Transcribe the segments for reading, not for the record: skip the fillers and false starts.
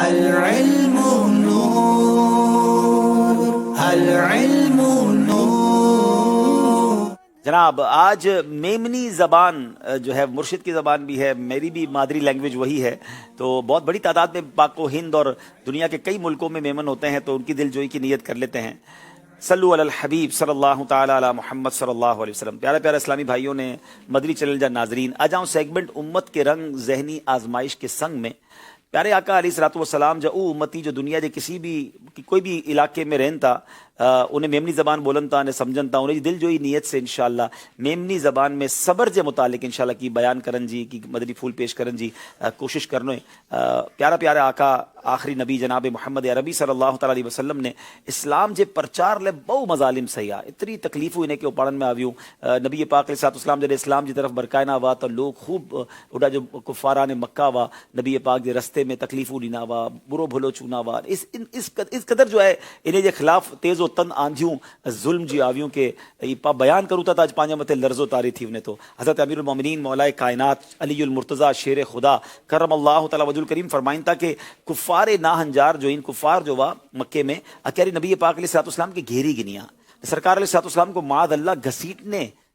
العلم نور، العلم نور۔ جناب آج میمنی زبان جو ہے مرشد کی زبان بھی ہے، میری بھی مادری لینگویج وہی ہے، تو بہت بڑی تعداد میں پاک و ہند اور دنیا کے کئی ملکوں میں میمن ہوتے ہیں، تو ان کی دل جوئی کی نیت کر لیتے ہیں۔ صلو علی الحبیب صلی اللہ تعالی علی محمد صلی اللہ علیہ وسلم۔ پیارے پیارے اسلامی بھائیوں نے، مدری چینل جا ناظرین، آ جاؤں سیگمنٹ امت کے رنگ ذہنی آزمائش کے سنگ میں پیارے آقا علیہ الصلوۃ والسلام جو او امتی جو دنیا دے کسی بھی کوئی بھی علاقے میں رہنتا انہیں میمنی زبان بولنتا انہیں سمجھنتا انہیں دل جوئی نیت سے انشاءاللہ میمنی زبان میں صبر جے متعلق انشاءاللہ کی بیان کرن جی کی مدنی پھول پیش کرن جی کوشش کرنے پیارا پیارا آقا آخری نبی جناب محمد عربی صلی اللہ تعالی علیہ وسلم نے اسلام جے پرچار لے بہو مظالم سیا اتنی تکلیفوں انہیں کہ پڑھن میں آویوں نبی پاک علیہ السلام جے اسلام جی طرف برکائنا ہوا تو لوگ خوب اڑا جو کفاران مکہ ہوا نبی پاک جے رستے میں تکلیفوں دینا ہوا برو بھلو چونا ہوا اس قدر جو ہے انہیں جے خلاف تیز و تن آندھیوں ظلم جی آویوں کہ پا بیان کروں تا آج پانچا متے لرزو تاری تھی انہیں تو حضرت امیر المومنین مولا کائنات علی المرتضی شیر خدا کرم اللہ تعالی وجہ الکریم فرمائن تا کہ کفار ناہنجار جو ان کفار جو وا مکے میں اکیری نبی پاک علیہ الصلوۃ والسلام کی گھیری گنیا سرکار علیہ الصلوۃ والسلام کو معاذ اللہ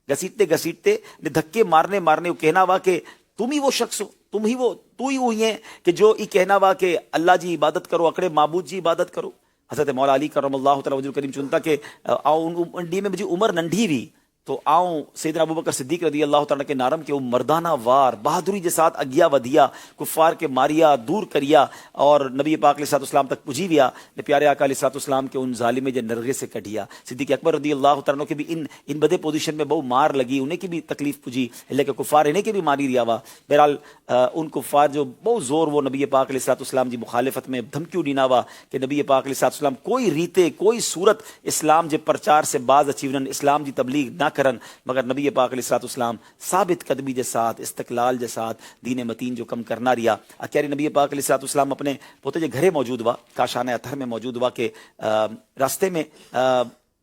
گھسیٹتے دھکے مارنے وہ کہنا وا کہ تم ہی وہ شخص ہو تو ہی وہی ہے کہ جو یہ کہنا وا کہ اللہ جی عبادت کرو اکڑے معبود جی عبادت کرو حضرت مولا علی کرم اللہ تعالی وجہ الکریم چنتا کہ انڈی میں مجھے عمر ننڈھی ہوئی تو آؤں سیدنا ابوبکر صدیق رضی اللہ تعالیٰ کے نارم کے وہ مردانہ وار بہادری کے ساتھ اگیا ودیا کفار کے ماریا دور کریا اور نبی پاک علیہ السلام تک پجی ویا نے پیارے آقا علیہ السلام کے ان ظالم جو نرغے سے کٹیا صدیق اکبر رضی اللہ تعالیٰ کے بھی ان بدے پوزیشن میں بہو مار لگی انہیں کی بھی تکلیف پجی لیکن کفار انہیں کے بھی ماری ریا ہوا بہرحال ان کفار جو بہت زور وہ نبی پاک علیہ السلام جی مخالفت میں دھمکیوں دینا ہوا کہ نبی پاک علیہ السلام کوئی ریتے کوئی صورت اسلام جے پرچار سے باز اچیونن اسلام جی تبلیغ نہ کرن مگر نبی پاک علیہ السلام ثابت قدمی کے ساتھ استقلال کے ساتھ دین متین جو کم کرنا ریا اکیری نبی پاک علیہ السلام اپنے پوتے جو گھرے موجود ہوا کاشانہ اطہر میں موجود ہوا کہ راستے میں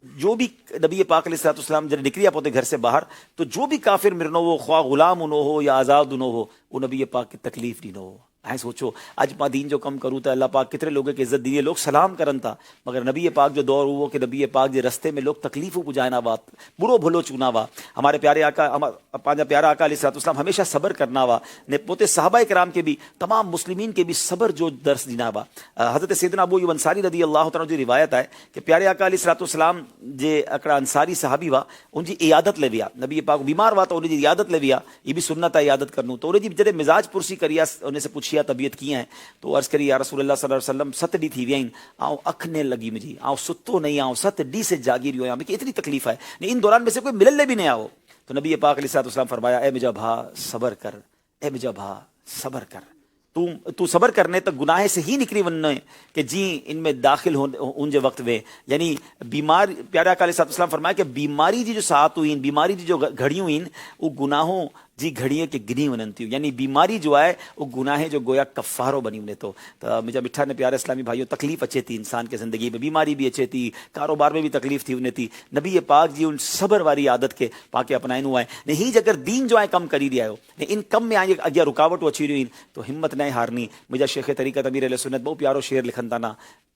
جو بھی نبی پاک علیہ السلام جب نکلیا پوتے گھر سے باہر تو جو بھی کافر مرنو ہو خواہ غلام انہو ہو یا آزاد انہو ہو وہ نبی پاک کی تکلیف نہیں ہو ہے سوچو آج پا دین جو کم کروں تا اللہ پاک کتنے لوگوں کی عزت دیئے لوگ سلام کرن تا مگر نبی پاک جو دور ہو کہ نبی پاک جو رستے میں لوگ تکلیفوں پجائنا بات برو بھلو چونا وا ہمارے پیارے آقا پانچا پیارا آقا علیہ السلام ہمیشہ صبر کرنا وا نے پوتے صحابہ کرام کے بھی تمام مسلمین کے بھی صبر جو درس دینا وا حضرت سیدنا ابو ایوب انصاری رضی اللہ تعالیٰ جو روایت ہے کہ پیارے آقا علیہ السلام جے اکڑا انصاری صحابی وا ان جی عیادت لے ویا نبی پاک بیمار وا تو انہیں جی عیادت لے ویا یہ بھی سنت ہے عیادت کرنو تو انہیں جی جڑے مزاج پرسی کریا انہیں سے پوچھیا طبیعت کی ہیں تو عرض کری یا رسول اللہ صلی اللہ علیہ وسلم ست ڈی تھی وین آؤں اکھنے لگی مجھے آؤں ستو نہیں آؤں ست ڈی سے جاگی رہی ہو کہ اتنی تکلیف ہے ان دوران میں سے کوئی ملل بھی نہیں آؤ تو نبی پاک علیہ السلام فرمایا اے مجھا بھا صبر کر اے مجھا بھا صبر کر تو صبر کرنے تک گناہ سے ہی نکلی وننے کہ جی ان میں داخل ہون جو وقت وے یعنی بیمار پیارا علیہ السلام فرمایا کہ بیماری جی جو ساتھ ہوئیں بیماری جی جو گھڑیوں ہوئیں وہ گناہوں جی گھڑیے کے گنی وننتی ہو یعنی بیماری جو ہے وہ گناہ جو گویا کفارو بنی انہیں تو مجھے مٹھا نے پیارے اسلامی بھائیوں تکلیف اچھے تھی انسان کے زندگی میں بیماری بھی اچھے تھی کاروبار میں بھی تکلیف تھی انہیں تھی نبی پاک جی ان صبر والی عادت کے پاکے اپنائن ہوا ہے نہیں اگر دین جو ہے کم کری دیا ہو ان کم میں آئیں اگیا رکاوٹ اچھی رہی تو ہمت نہیں ہارنی مجھے شیخ طریقت امیر علیہ سنت بہت پیارو شعر لکھن تھا نا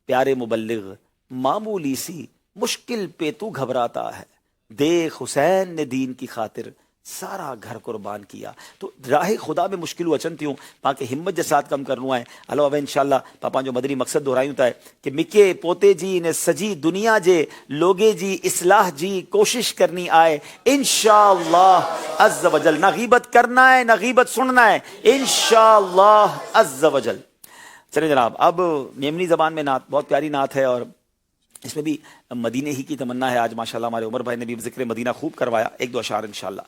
پیارے مبلغ معمولی سی مشکل پہ تو گھبراتا ہے دیکھ حسین نے دین کی خاطر سارا گھر قربان کیا تو راہ خدا میں مشکل اچنتی ہوں پاکہ ہمت کے ساتھ کم کرنا ہے اللہ انشاءاللہ پاپا جو مدری مقصد دہرائی ہوتا ہے کہ مکے پوتے جی نے سجی دنیا جے لوگے جی اصلاح جی کوشش کرنی آئے انشاءاللہ عز و جل نہ غیبت کرنا ہے نہ غیبت سننا ہے انشاءاللہ عز و جل چلیں جناب اب میمنی زبان میں نعت بہت پیاری نعت ہے اور اس میں بھی مدینے ہی کی تمنا ہے آج ماشاءاللہ ہمارے عمر بھائی نے بھی ذکر مدینہ خوب کروایا ایک دو اشعار انشاءاللہ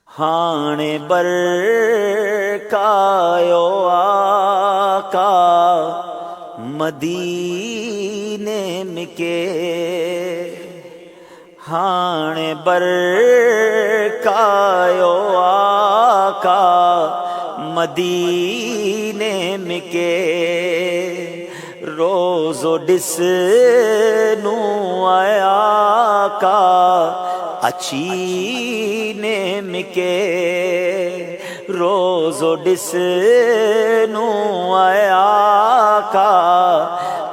ہانے بر کایو آقا مدینے مکے ہانے بر کایو آقا مدینے مکے روزو ڈس نو آیا کا اچھی نے مکے روزو ڈس نو آقا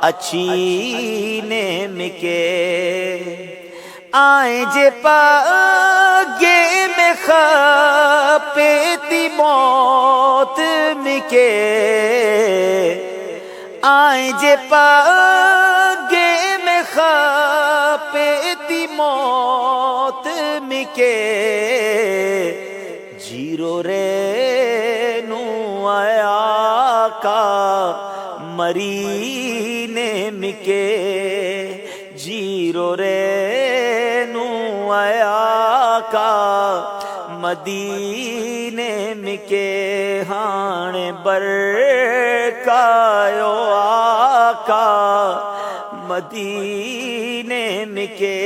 اچھی نیم کے آئیں جے پاگے میں خپیتی موت مکے آئیں جے پاگے میں خپیتی موت مکے جیرو رے نو آقا مرینے مکے جیرو رے نو آقا مدینے مکے ہانے برکایو آقا مدینے مکے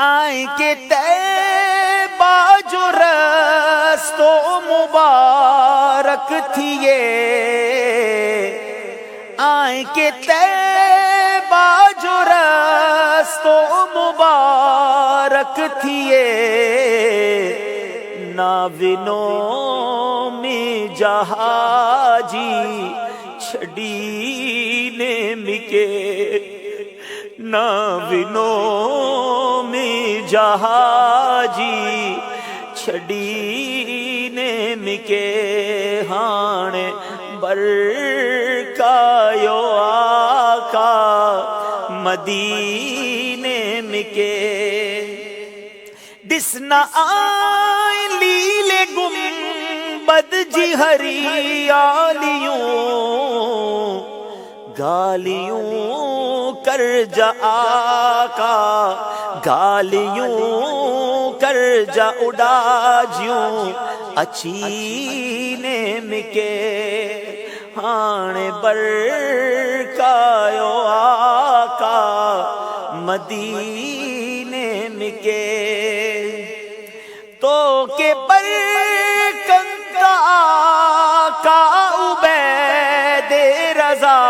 آئیں کے تیبہ جو رستو مبارک تھیے آئیں کے تیبہ جو رستو مبارک تھیے ناوینو میں جہاجی چھڑینے مکے ناوینو میں جہاجی چھڑینے مکے ہانے برکایو آقا مدینے مکے دسنا آئیں لیلے گنبد جی ہریالیوں گالیوں کر جا آقا گالیوں کر جا اڑا جیوں اچھی نیم کے ہانے برکایو آقا مدینے مکے تو کے برکنتا آقا عبید رضا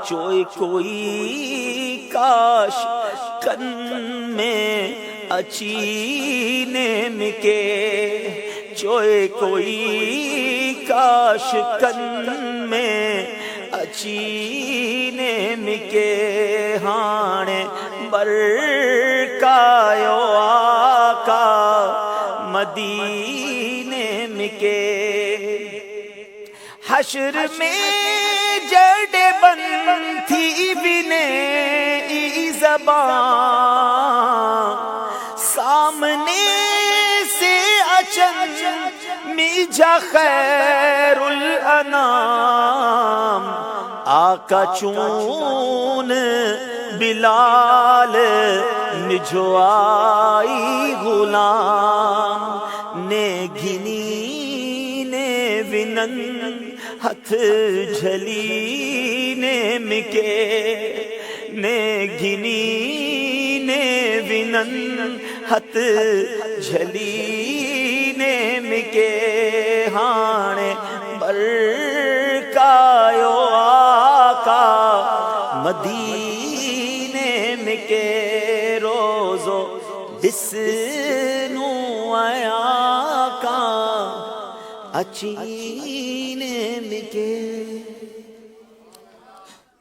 چوئے کوئی کاش کن میں اچھی نیم کے چوئے کوئی کاش کن میں اچھی نیم کے ہانے برکایو آقا مدینے مکے حشر میں جڑ بند تھی بنے ای زبان سامنے سے اچن میجا خیر الانام آقا چون بلال مجھو آئی غلام نے گھنی نے ونن ہتھ جھلی نے مکے نے گھنی نے ونن ہتھ جھلی نے مکے ہانے برکایو آقا مدینے مکے روزو دس نو آقا اچینے مکے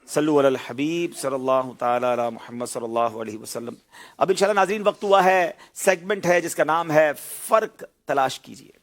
صلو علی الحبیب صلی اللہ تعالی علی محمد صلی اللہ علیہ وسلم. اب انشاءاللہ ناظرین وقت ہوا ہے، سیگمنٹ ہے جس کا نام ہے فرق تلاش کیجئے.